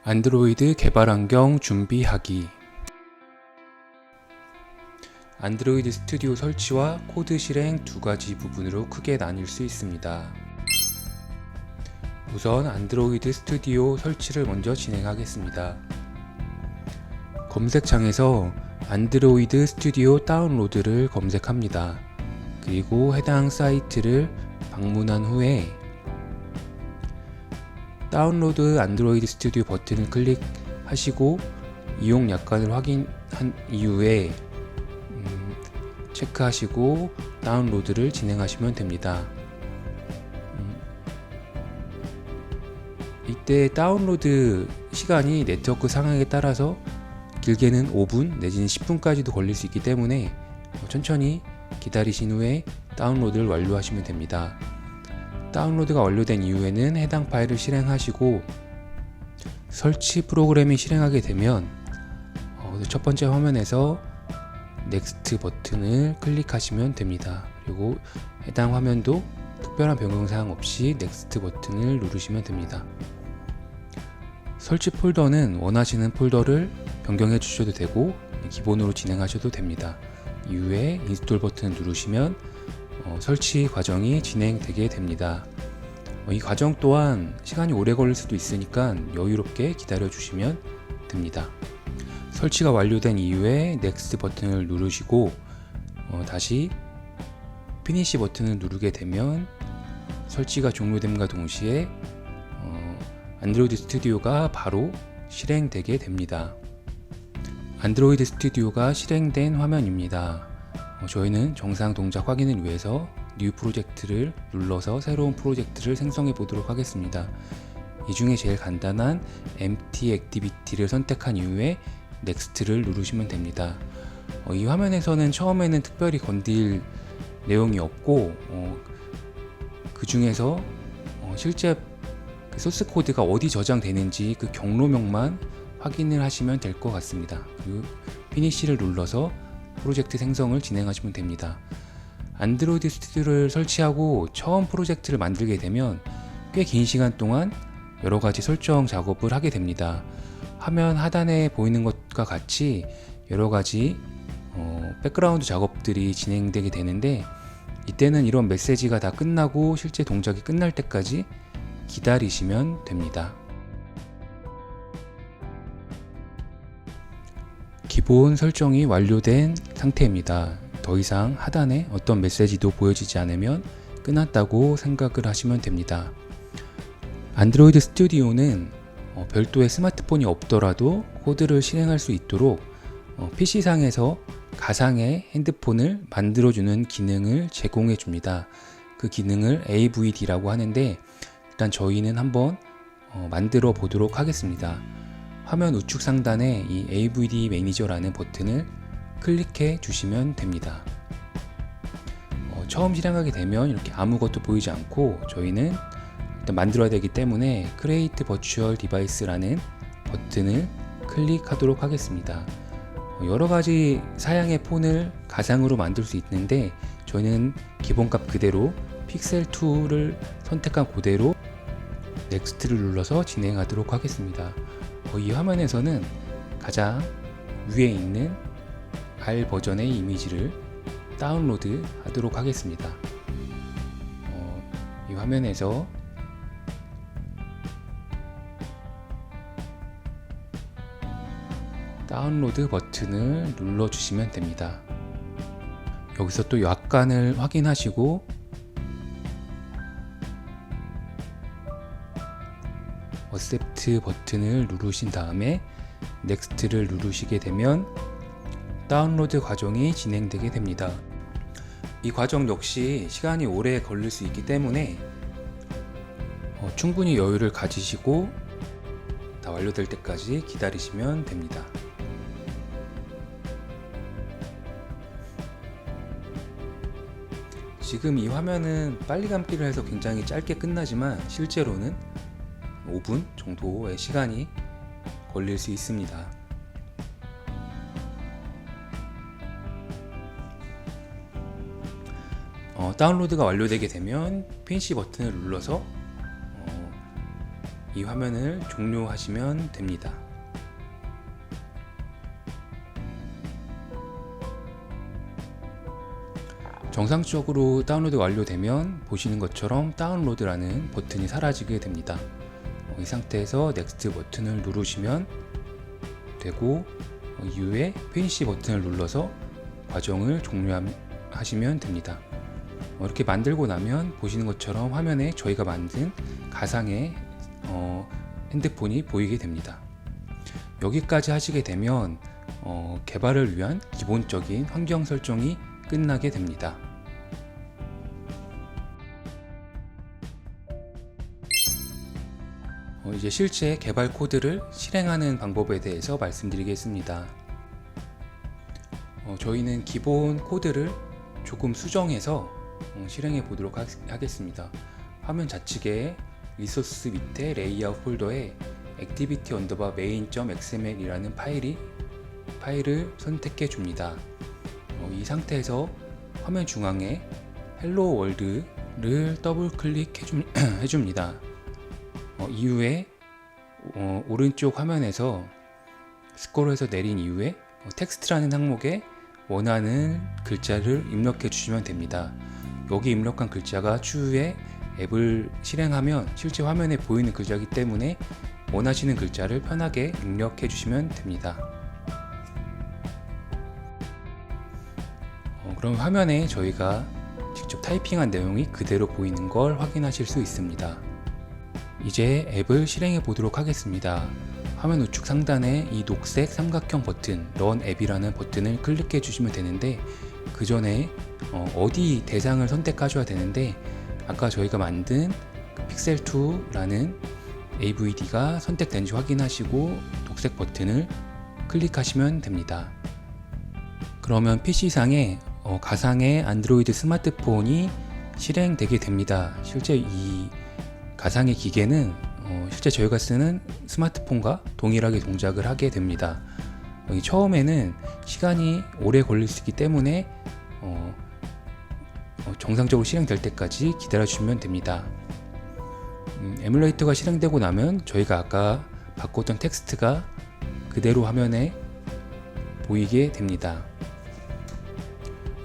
안드로이드 개발 환경 준비하기. 안드로이드 스튜디오 설치와 코드 실행 두 가지 부분으로 크게 나뉠 수 있습니다. 우선 안드로이드 스튜디오 설치를 먼저 진행하겠습니다. 검색창에서 안드로이드 스튜디오 다운로드를 검색합니다. 그리고 해당 사이트를 방문한 후에 다운로드 안드로이드 스튜디오 버튼을 클릭하시고 이용 약관을 확인한 이후에 체크하시고 다운로드를 진행하시면 됩니다. 이때 다운로드 시간이 네트워크 상황에 따라서 길게는 5분 내지는 10분까지도 걸릴 수 있기 때문에 천천히 기다리신 후에 다운로드를 완료하시면 됩니다. 다운로드가 완료된 이후에는 해당 파일을 실행하시고 설치 프로그램이 실행하게 되면 첫 번째 화면에서 넥스트 버튼을 클릭하시면 됩니다. 그리고 해당 화면도 특별한 변경사항 없이 넥스트 버튼을 누르시면 됩니다. 설치 폴더는 원하시는 폴더를 변경해 주셔도 되고 기본으로 진행하셔도 됩니다. 이후에 인스톨 버튼을 누르시면 설치 과정이 진행되게 됩니다. 이 과정 또한 시간이 오래 걸릴 수도 있으니까 여유롭게 기다려 주시면 됩니다. 설치가 완료된 이후에 넥스트 버튼을 누르시고 다시 피니시 버튼을 누르게 되면 설치가 종료됨과 동시에 안드로이드 스튜디오가 바로 실행되게 됩니다. 안드로이드 스튜디오가 실행된 화면입니다. 저희는 정상 동작 확인을 위해서 뉴 프로젝트를 눌러서 새로운 프로젝트를 생성해 보도록 하겠습니다. 이 중에 제일 간단한 empty activity를 선택한 이후에 넥스트를 누르시면 됩니다. 이 화면에서는 처음에는 특별히 건드릴 내용이 없고 그 중에서 실제 그 소스 코드가 어디 저장되는지 그 경로명만 확인을 하시면 될 것 같습니다. 그리고 피니시를 눌러서 프로젝트 생성을 진행하시면 됩니다. 안드로이드 스튜디오를 설치하고 처음 프로젝트를 만들게 되면 꽤 긴 시간 동안 여러가지 설정 작업을 하게 됩니다. 화면 하단에 보이는 것과 같이 여러가지 백그라운드 작업들이 진행되게 되는데 이때는 이런 메시지가 다 끝나고 실제 동작이 끝날 때까지 기다리시면 됩니다. 기본 설정이 완료된 상태입니다. 더 이상 하단에 어떤 메시지도 보여지지 않으면 끝났다고 생각을 하시면 됩니다. 안드로이드 스튜디오는 별도의 스마트폰이 없더라도 코드를 실행할 수 있도록 PC상에서 가상의 핸드폰을 만들어주는 기능을 제공해 줍니다. 그 기능을 AVD라고 하는데 일단 저희는 한번 만들어 보도록 하겠습니다. 화면 우측 상단에 이 AVD 매니저라는 버튼을 클릭해 주시면 됩니다. 처음 실행하게 되면 이렇게 아무것도 보이지 않고 저희는 일단 만들어야 되기 때문에 Create Virtual Device라는 버튼을 클릭하도록 하겠습니다. 여러가지 사양의 폰을 가상으로 만들 수 있는데 저희는 기본값 그대로 픽셀 2를 선택한 그대로 넥스트를 눌러서 진행하도록 하겠습니다. 이 화면에서는 가장 위에 있는 R 버전의 이미지를 다운로드 하도록 하겠습니다. 이 화면에서 다운로드 버튼을 눌러주시면 됩니다. 여기서 또 약관을 확인하시고 어셉트 버튼을 누르신 다음에 넥스트를 누르시게 되면 다운로드 과정이 진행되게 됩니다. 이 과정 역시 시간이 오래 걸릴 수 있기 때문에 충분히 여유를 가지시고 다 완료될 때까지 기다리시면 됩니다. 지금 이 화면은 빨리 감기를 해서 굉장히 짧게 끝나지만 실제로는 5분 정도의 시간이 걸릴 수 있습니다. 다운로드가 완료되게 되면 피니시 버튼을 눌러서 이 화면을 종료하시면 됩니다. 정상적으로 다운로드 완료되면 보시는 것처럼 다운로드라는 버튼이 사라지게 됩니다. 이 상태에서 넥스트 버튼을 누르시면 되고, 이후에 피니시 버튼을 눌러서 과정을 종료하시면 됩니다. 이렇게 만들고 나면 보시는 것처럼 화면에 저희가 만든 가상의 핸드폰이 보이게 됩니다. 여기까지 하시게 되면 개발을 위한 기본적인 환경 설정이 끝나게 됩니다. 이제 실제 개발 코드를 실행하는 방법에 대해서 말씀드리겠습니다. 저희는 기본 코드를 조금 수정해서 실행해 보도록 하겠습니다. 화면 좌측에 리소스 밑에 레이아웃 폴더에 activity_main.xml 이라는 파일을 선택해 줍니다. 이 상태에서 화면 중앙에 헬로 월드를 더블 클릭해 줍니다. 이후에 오른쪽 화면에서 스크롤해서 내린 이후에 텍스트라는 항목에 원하는 글자를 입력해 주시면 됩니다. 여기 입력한 글자가 추후에 앱을 실행하면 실제 화면에 보이는 글자이기 때문에 원하시는 글자를 편하게 입력해 주시면 됩니다. 그럼 화면에 저희가 직접 타이핑한 내용이 그대로 보이는 걸 확인하실 수 있습니다. 이제 앱을 실행해 보도록 하겠습니다. 화면 우측 상단에 이 녹색 삼각형 버튼 Run 앱이라는 버튼을 클릭해 주시면 되는데, 그 전에 어디 대상을 선택하셔야 되는데, 아까 저희가 만든 픽셀2라는 AVD가 선택된지 확인하시고 녹색 버튼을 클릭하시면 됩니다. 그러면 PC상에 가상의 안드로이드 스마트폰이 실행되게 됩니다. 실제 이 가상의 기계는 실제 저희가 쓰는 스마트폰과 동일하게 동작을 하게 됩니다. 처음에는 시간이 오래 걸릴 수 있기 때문에 정상적으로 실행될 때까지 기다려주시면 됩니다. 에뮬레이터가 실행되고 나면 저희가 아까 바꿨던 텍스트가 그대로 화면에 보이게 됩니다.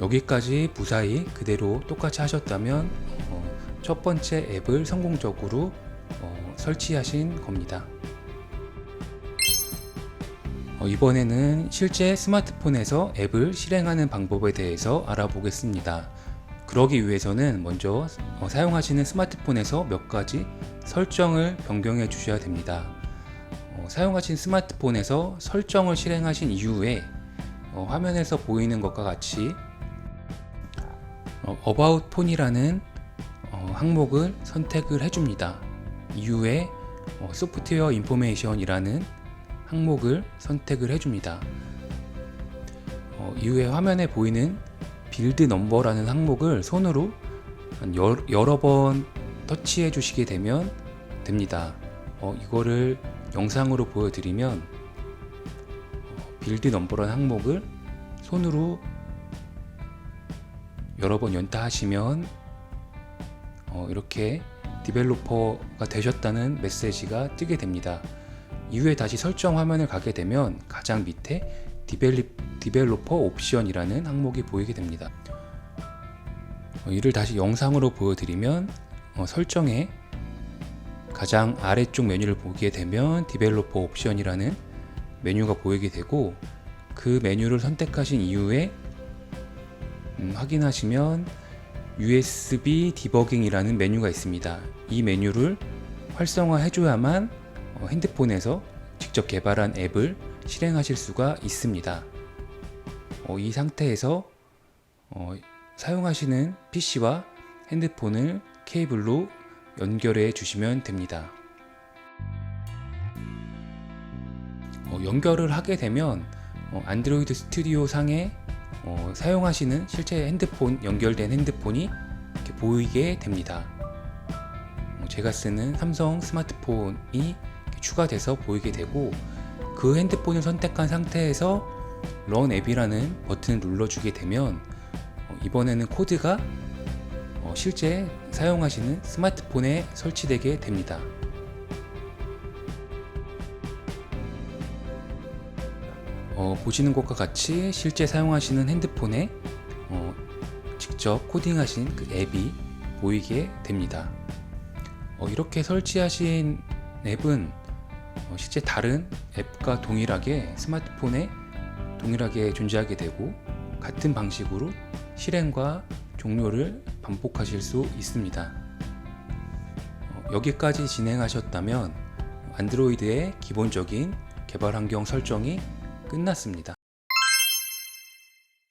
여기까지 무사히 그대로 똑같이 하셨다면 첫 번째 앱을 성공적으로 설치하신 겁니다. 이번에는 실제 스마트폰에서 앱을 실행하는 방법에 대해서 알아보겠습니다. 그러기 위해서는 먼저 사용하시는 스마트폰에서 몇 가지 설정을 변경해 주셔야 됩니다. 사용하신 스마트폰에서 설정을 실행하신 이후에 화면에서 보이는 것과 같이 About 폰이라는 항목을 선택을 해줍니다. 이후에 소프트웨어 인포메이션이라는 항목을 선택을 해줍니다. 이후에 화면에 보이는 빌드 넘버라는 항목을 손으로 여러 번 터치해 주시게 되면 됩니다. 이거를 영상으로 보여드리면 빌드 넘버라는 항목을 손으로 여러 번 연타하시면 이렇게 디벨로퍼가 되셨다는 메시지가 뜨게 됩니다. 이후에 다시 설정 화면을 가게 되면 가장 밑에 디벨로퍼 옵션이라는 항목이 보이게 됩니다. 이를 다시 영상으로 보여드리면 설정의 가장 아래쪽 메뉴를 보게 되면 디벨로퍼 옵션이라는 메뉴가 보이게 되고, 그 메뉴를 선택하신 이후에 확인하시면 USB 디버깅이라는 메뉴가 있습니다. 이 메뉴를 활성화해 줘야만 핸드폰에서 직접 개발한 앱을 실행하실 수가 있습니다. 이 상태에서 사용하시는 PC와 핸드폰을 케이블로 연결해 주시면 됩니다. 연결을 하게 되면 안드로이드 스튜디오 상에 사용하시는 실제 핸드폰, 연결된 핸드폰이 이렇게 보이게 됩니다. 제가 쓰는 삼성 스마트폰이 추가돼서 보이게 되고, 그 핸드폰을 선택한 상태에서 Run 앱이라는 버튼을 눌러주게 되면 이번에는 코드가 실제 사용하시는 스마트폰에 설치되게 됩니다. 보시는 것과 같이 실제 사용하시는 핸드폰에 직접 코딩하신 그 앱이 보이게 됩니다. 이렇게 설치하신 앱은 실제 다른 앱과 동일하게 스마트폰에 동일하게 존재하게 되고 같은 방식으로 실행과 종료를 반복하실 수 있습니다. 여기까지 진행하셨다면 안드로이드의 기본적인 개발 환경 설정이 끝났습니다.